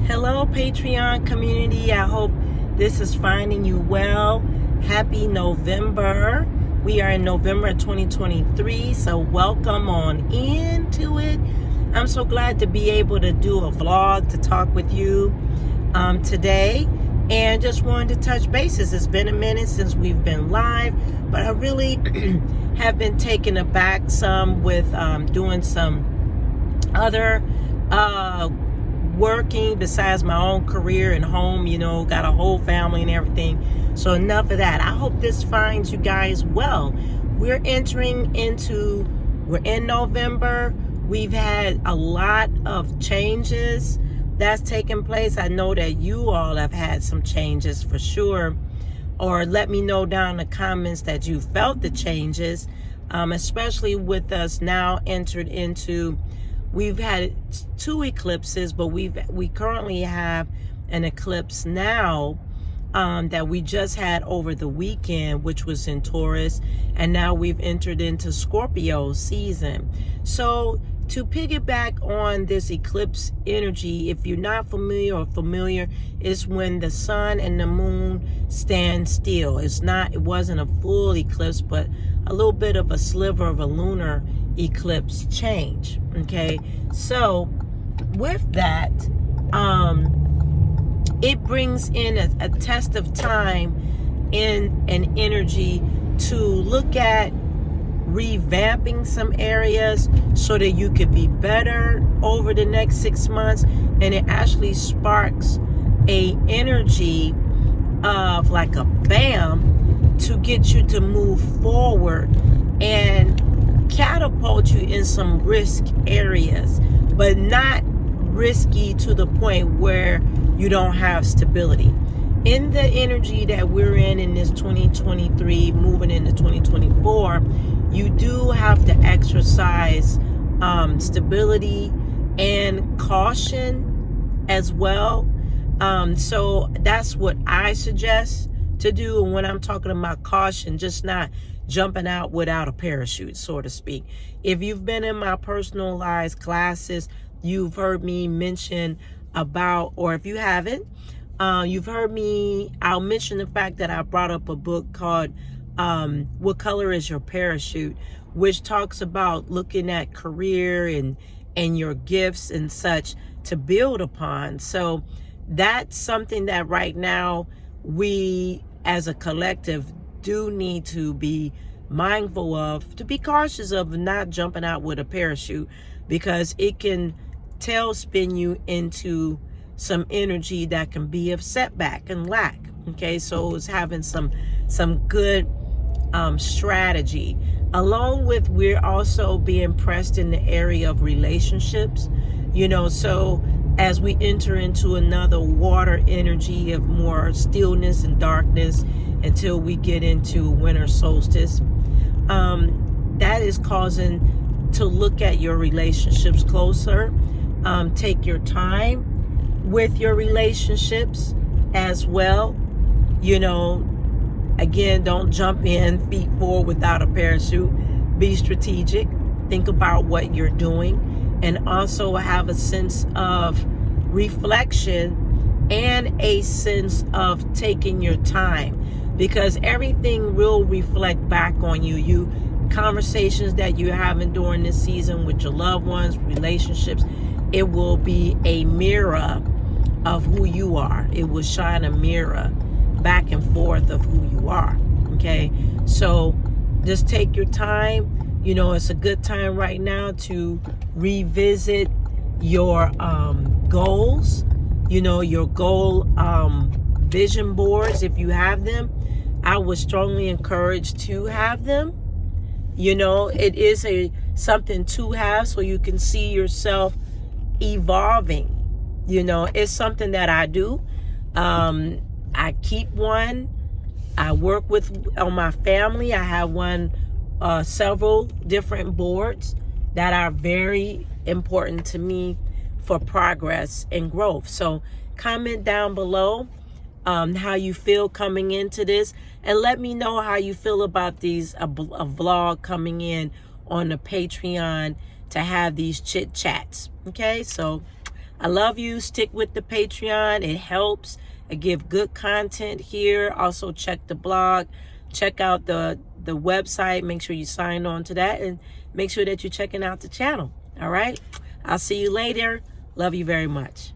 Hello, Patreon community. I hope this is finding you well. Happy November. We are in November 2023, so welcome on into it. I'm so glad to be able to do a vlog to talk with you today, and just wanted to touch bases. It's been a minute since we've been live, but I really have been taken aback some with doing some other working besides my own career and home, got a whole family and everything. So enough of that. I hope this finds you guys well. We're in November. We've had a lot of changes that's taken place. I know that you all have had some changes for sure, or let me know down in the comments that you felt the changes, especially with us now entered into. We've had 2 eclipses, but we currently have an eclipse now that we just had over the weekend, which was in Taurus, and now we've entered into Scorpio season. So to piggyback on this eclipse energy, if you're not familiar, is when the sun and the moon stand still. It wasn't a full eclipse, but a little bit of a sliver of a lunar eclipse change. Okay, so with that, it brings in a test of time in an energy to look at revamping some areas so that you could be better over the next 6 months. And it actually sparks a energy of like a bam to get you to move forward and catapult you in some risk areas, but not risky to the point where you don't have stability. In the energy that we're in this 2023 moving into 2024, you do have to exercise stability and caution as well. So that's what I suggest to do. And when I'm talking about caution, just not jumping out without a parachute, so to speak. If you've been in my personalized classes, you've heard me mention about, or if you haven't, you've heard me, I'll mention the fact that I brought up a book called What Color is Your Parachute, which talks about looking at career and your gifts and such to build upon. So that's something that right now we as a collective do need to be mindful of, to be cautious of not jumping out with a parachute, because it can tailspin you into some energy that can be of setback and lack. Okay, so it's having some good strategy. Along with, we're also being pressed in the area of relationships, so as we enter into another water energy of more stillness and darkness until we get into winter solstice, that is causing to look at your relationships closer. Take your time with your relationships as well. Again, don't jump in feet forward without a parachute. Be strategic. Think about what you're doing, and also have a sense of reflection and a sense of taking your time, because everything will reflect back on you. Conversations that you're having during this season with your loved ones, relationships, it will be a mirror of who you are. It will shine a mirror back and forth of who you are. Okay, so just take your time. It's a good time right now to revisit your goals, your goal vision boards. If you have them, I would strongly encourage to have them. It is something to have, so you can see yourself evolving. It's something that I do. I keep one. I work on my family. I have several different boards that are very important to me for progress and growth. So comment down below how you feel coming into this, and let me know how you feel about these a vlog coming in on the Patreon to have these chit chats. Okay, so I love you. Stick with the Patreon. It helps. I give good content here. Also check the blog. Check out the website. Make sure you sign on to that, and make sure that you're checking out the channel. All right? I'll see you later. Love you very much.